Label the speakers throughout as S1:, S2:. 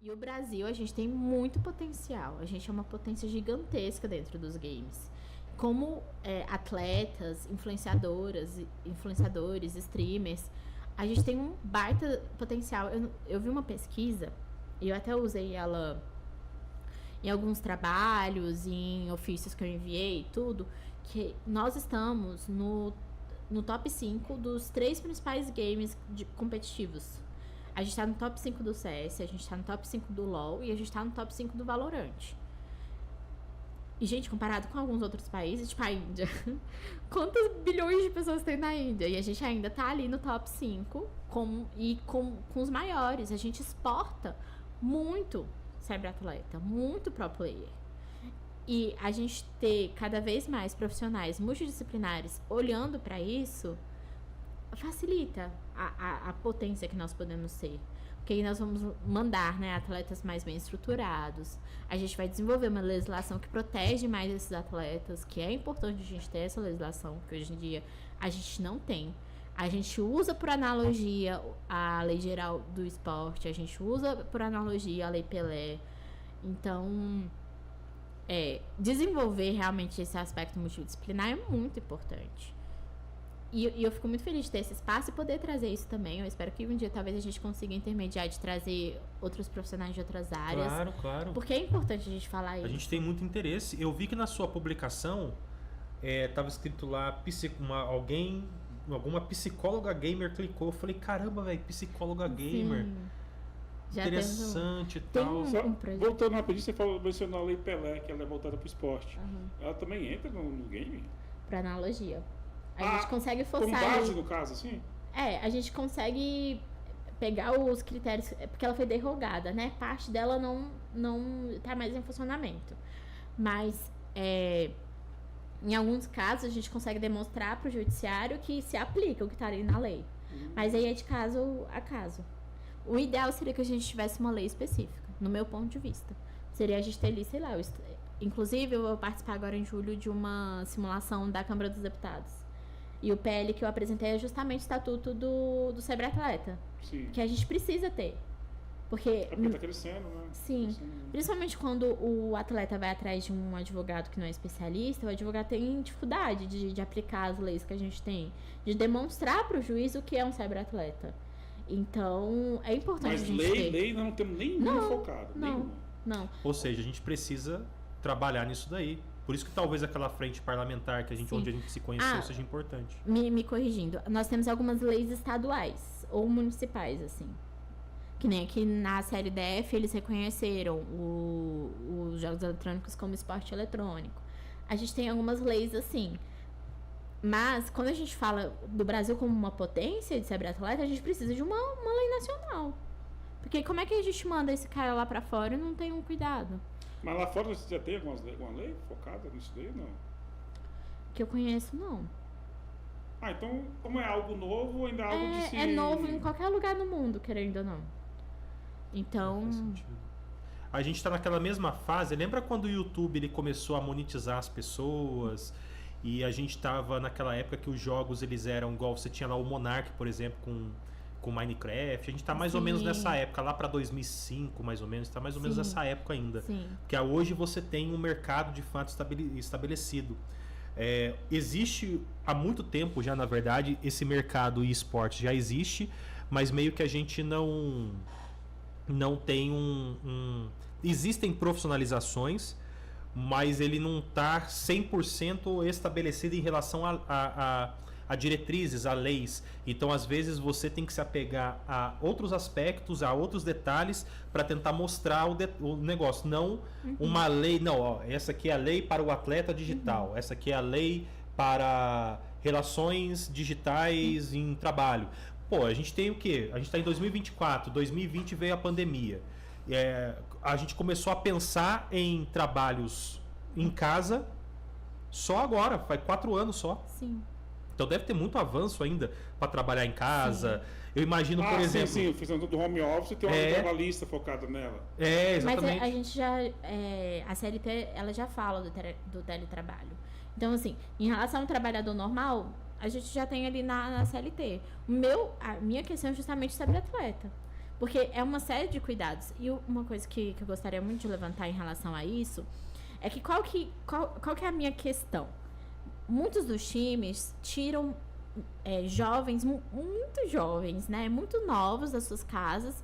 S1: E o Brasil, a gente tem muito potencial. A gente é uma potência gigantesca dentro dos games. Como atletas, influenciadores, streamers, a gente tem um baita potencial. Eu vi uma pesquisa, e eu até usei ela em alguns trabalhos, em ofícios que eu enviei, tudo, que nós estamos no top 5 dos 3 principais games competitivos. A gente tá no top 5 do CS, a gente tá no top 5 do LoL e a gente tá no top 5 do Valorant. E, gente, comparado com alguns outros países, tipo a Índia, quantos bilhões de pessoas tem na Índia? E a gente ainda tá ali no top 5 com os maiores. A gente exporta muito cyberatleta, muito pro player. E a gente ter cada vez mais profissionais multidisciplinares olhando para isso facilita a potência que nós podemos ser. Porque aí nós vamos mandar, né, atletas mais bem estruturados. A gente vai desenvolver uma legislação que protege mais esses atletas, que é importante a gente ter essa legislação, que hoje em dia a gente não tem. A gente usa por analogia a lei geral do esporte, a gente usa por analogia a lei Pelé. Então, desenvolver realmente esse aspecto multidisciplinar é muito importante. E eu fico muito feliz de ter esse espaço e poder trazer isso também. Eu espero que um dia talvez a gente consiga intermediar de trazer outros profissionais de outras áreas.
S2: Claro, claro.
S1: Porque é importante a gente falar isso.
S2: A gente tem muito interesse. Eu vi que na sua publicação estava escrito lá alguma psicóloga gamer clicou. Eu falei, caramba, velho, psicóloga gamer.
S1: Sim. Já
S2: interessante e tal.
S3: Voltando rapidinho, você mencionou a Lei Pelé, que ela é voltada para o esporte. Ela também entra no game?
S1: Para analogia. A gente consegue forçar.
S3: Com base, no caso, assim?
S1: A gente consegue pegar os critérios, porque ela foi derrogada, né? Parte dela não tá mais em funcionamento. Mas, em alguns casos, a gente consegue demonstrar para o judiciário que se aplica o que tá ali na lei. Mas aí é de caso a caso. O ideal seria que a gente tivesse uma lei específica, no meu ponto de vista. Seria a gente ter ali, sei lá, inclusive eu vou participar agora em julho de uma simulação da Câmara dos Deputados. E o PL que eu apresentei é justamente o estatuto do cyberatleta.
S3: Sim.
S1: Que a gente precisa ter. Porque
S3: tá crescendo, né?
S1: Sim. Principalmente quando o atleta vai atrás de um advogado que não é especialista, o advogado tem dificuldade de aplicar as leis que a gente tem. De demonstrar para o juiz o que é um cyberatleta. Então, é importante
S3: Mas
S1: a gente ter.
S3: lei não temos nenhuma focada.
S1: Não.
S2: Ou seja, a gente precisa trabalhar nisso daí. Por isso que talvez aquela frente parlamentar onde a gente se conheceu seja importante. Me
S1: corrigindo, nós temos algumas leis estaduais ou municipais, assim. Que nem aqui na série DF eles reconheceram os jogos eletrônicos como esporte eletrônico. A gente tem algumas leis assim. Mas quando a gente fala do Brasil como uma potência de cyberatleta, a gente precisa de uma lei nacional. Porque como é que a gente manda esse cara lá pra fora e não tem um cuidado?
S3: Mas lá fora você já tem alguma lei focada nisso daí, não?
S1: Que eu conheço, não.
S3: Então, como é algo novo, ainda é algo de se...
S1: É novo em qualquer lugar no mundo, querendo ou não. Então...
S2: A gente tá naquela mesma fase. Lembra quando o YouTube ele começou a monetizar as pessoas? E a gente tava naquela época que os jogos eles eram igual... Você tinha lá o Monark, por exemplo, com Minecraft. A gente tá mais ou menos nessa época, lá para 2005, mais ou menos, tá mais ou menos nessa época ainda. Porque hoje você tem um mercado de fato estabelecido. Existe há muito tempo já, na verdade, esse mercado e-esporte já existe, mas meio que a gente não tem existem profissionalizações, mas ele não tá 100% estabelecido em relação a diretrizes, a leis. Então, às vezes, você tem que se apegar a outros aspectos, a outros detalhes, para tentar mostrar o negócio. Não uma lei, essa aqui é a lei para o atleta digital, essa aqui é a lei para relações digitais em trabalho. Pô, a gente tem o quê? A gente está em 2024, 2020 veio a pandemia. A gente começou a pensar em trabalhos em casa só agora, faz 4 anos só.
S1: Sim.
S2: Então deve ter muito avanço ainda para trabalhar em casa. Eu imagino, por exemplo...
S3: Sim, fazendo do home office tem uma trabalhista focada nela.
S2: Exatamente.
S1: Mas a gente já... a CLT, ela já fala do teletrabalho. Então, assim, em relação ao trabalhador normal, a gente já tem ali na CLT. A minha questão é justamente o cyberatleta. Porque é uma série de cuidados. E uma coisa que eu gostaria muito de levantar em relação a isso é que qual que é a minha questão? Muitos dos times tiram jovens, muito jovens, né? Muito novos das suas casas,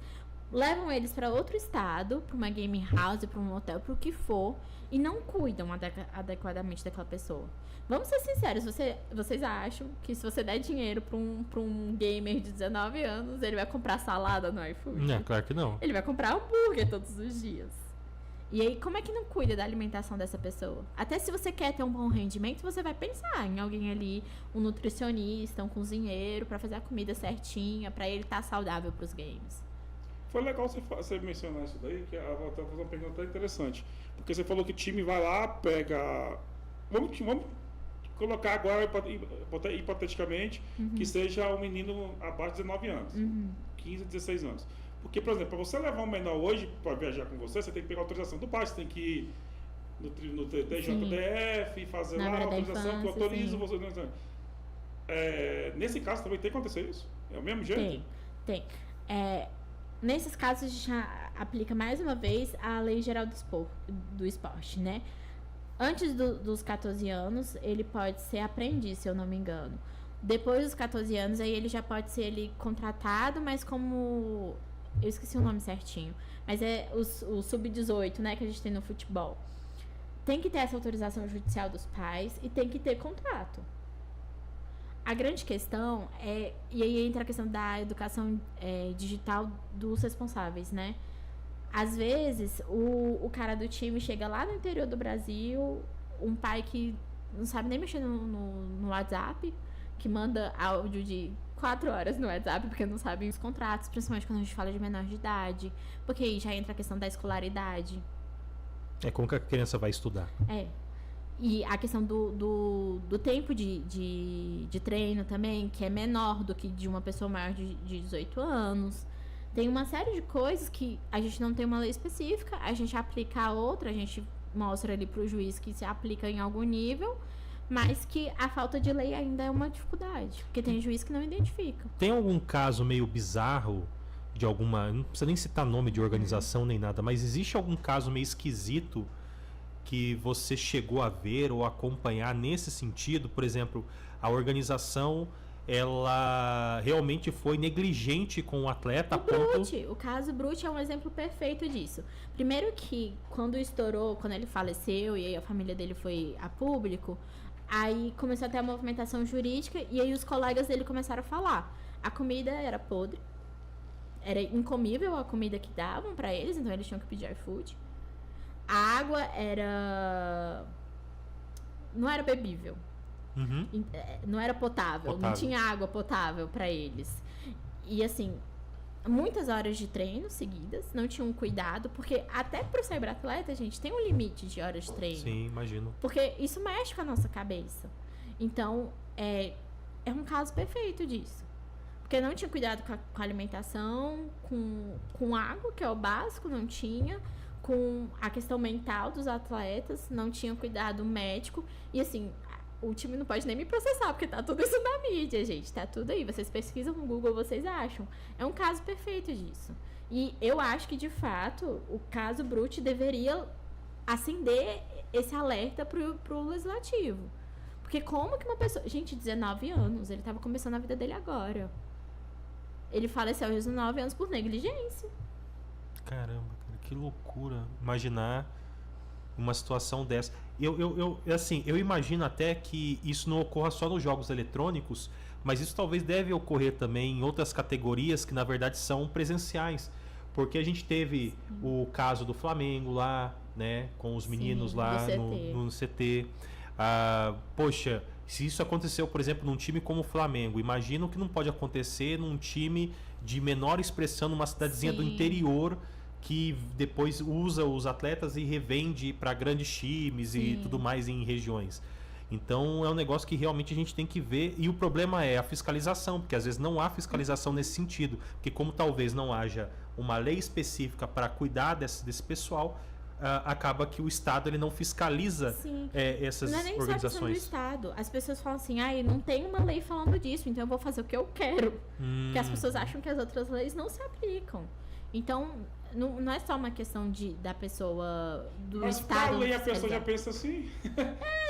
S1: levam eles para outro estado, para uma gaming house, para um hotel, para o que for, e não cuidam adequadamente daquela pessoa. Vamos ser sinceros, vocês acham que se você der dinheiro para um gamer de 19 anos, ele vai comprar salada no iFood?
S2: Não, claro que não.
S1: Ele vai comprar hambúrguer todos os dias. E aí, como é que não cuida da alimentação dessa pessoa? Até se você quer ter um bom rendimento, você vai pensar em alguém ali, um nutricionista, um cozinheiro, para fazer a comida certinha, para ele estar saudável para os games.
S3: Foi legal você mencionar isso daí, que eu vou até fazer uma pergunta interessante. Porque você falou que o time vai lá, pega... Vamos colocar agora, hipoteticamente, que seja um menino abaixo de 19 anos. 15, 16 anos. Porque, por exemplo, para você levar um menor hoje para viajar com você, você tem que pegar a autorização do pai, você tem que ir no TJDF e fazer lá a autorização que autoriza você. Nesse caso também tem que acontecer isso? É o mesmo jeito?
S1: Tem. Nesses casos, a gente já aplica mais uma vez a Lei Geral do Esporte, né? Antes dos 14 anos, ele pode ser aprendiz, se eu não me engano. Depois dos 14 anos, aí ele já pode ser contratado, mas como... Eu esqueci o nome certinho. Mas é o sub-18, né, que a gente tem no futebol. Tem que ter essa autorização judicial dos pais e tem que ter contrato. A grande questão é... E aí entra a questão da educação digital dos responsáveis, né? Às vezes, o cara do time chega lá no interior do Brasil, um pai que não sabe nem mexer no WhatsApp, que manda áudio de 4 horas no WhatsApp, porque não sabe os contratos, principalmente quando a gente fala de menor de idade, porque aí já entra a questão da escolaridade.
S2: Como que a criança vai estudar?
S1: E a questão do tempo de treino também, que é menor do que de uma pessoa maior de 18 anos. Tem uma série de coisas que a gente não tem uma lei específica, a gente aplica a outra, a gente mostra ali pro juiz que se aplica em algum nível, mas que a falta de lei ainda é uma dificuldade, porque tem juiz que não identifica.
S2: Tem algum caso meio bizarro de alguma... Não precisa nem citar nome de organização nem nada, mas existe algum caso meio esquisito que você chegou a ver ou acompanhar nesse sentido? Por exemplo, a organização... ela realmente foi negligente com o atleta.
S1: O caso Brut é um exemplo perfeito disso. Primeiro que, quando estourou, quando ele faleceu e aí a família dele foi a público, aí começou a ter a movimentação jurídica e aí os colegas dele começaram a falar. A comida era podre, era incomível a comida que davam pra eles, então eles tinham que pedir iFood. A água não era bebível. Não era potável, não tinha água potável para eles. E assim, muitas horas de treino seguidas, não tinham cuidado, porque até pro cyberatleta, gente, tem um limite de horas de treino.
S2: Sim, imagino.
S1: Porque isso mexe com a nossa cabeça. Então, é um caso perfeito disso. Porque não tinha cuidado com a alimentação, com água, que é o básico, não tinha. Com a questão mental dos atletas, não tinha cuidado médico. E assim... O time não pode nem me processar, porque tá tudo isso na mídia, gente. Tá tudo aí. Vocês pesquisam no Google, vocês acham. É um caso perfeito disso. E eu acho que, de fato, o caso Brut deveria acender esse alerta pro legislativo. Porque como que uma pessoa... Gente, 19 anos. Ele tava começando a vida dele agora. Ele faleceu aos 19 anos por negligência.
S2: Caramba, cara, que loucura. Imaginar uma situação dessa. Eu imagino até que isso não ocorra só nos jogos eletrônicos, mas isso talvez deve ocorrer também em outras categorias que na verdade são presenciais, porque a gente teve o caso do Flamengo lá, né, com os meninos lá no CT. Poxa, se isso aconteceu, por exemplo, num time como o Flamengo, imagino que não pode acontecer num time de menor expressão numa cidadezinha do interior, que depois usa os atletas e revende para grandes times e tudo mais em regiões. Então é um negócio que realmente a gente tem que ver, e o problema é a fiscalização, porque às vezes não há fiscalização nesse sentido, porque como talvez não haja uma lei específica para cuidar desse pessoal, acaba que o Estado ele não fiscaliza essas
S1: não é nem
S2: organizações.
S1: Do Estado. As pessoas falam assim, não tem uma lei falando disso, então eu vou fazer o que eu quero. Porque as pessoas acham que as outras leis não se aplicam. Então, não é só uma questão da pessoa, do
S3: Mas
S1: Estado...
S3: pra lei a pessoa já pensa assim.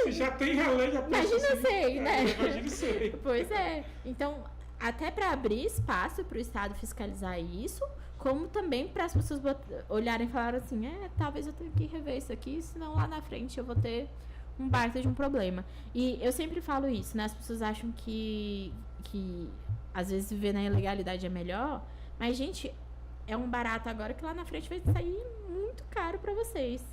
S3: Se já tem a lei, já pensa
S1: Imagina
S3: assim.
S1: sei, né?
S3: Imagina sei.
S1: Pois é. Então, até para abrir espaço para o Estado fiscalizar isso, como também para as pessoas olharem e falarem assim, talvez eu tenha que rever isso aqui, senão lá na frente eu vou ter um baita de um problema. E eu sempre falo isso, né? As pessoas acham que às vezes viver na ilegalidade é melhor, mas, gente, é um barato agora que lá na frente vai sair muito caro para vocês.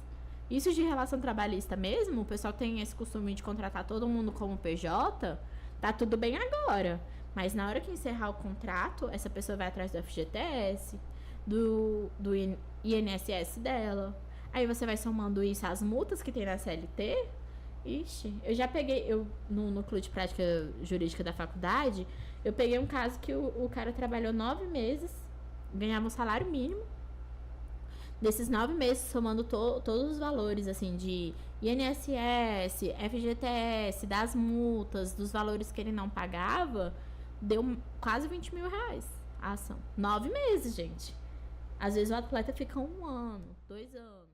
S1: Isso de relação trabalhista mesmo, o pessoal tem esse costume de contratar todo mundo como PJ, tá tudo bem agora. Mas na hora que encerrar o contrato, essa pessoa vai atrás do FGTS, do INSS dela. Aí você vai somando isso às multas que tem na CLT. Ixi, eu já peguei, no núcleo de prática jurídica da faculdade, eu peguei um caso que o cara trabalhou 9 meses, ganhava um salário mínimo. Desses 9 meses, somando todos os valores, assim, de INSS, FGTS, das multas, dos valores que ele não pagava, deu quase 20 mil reais a ação. 9 meses, gente. Às vezes o atleta fica 1 ano, 2 anos.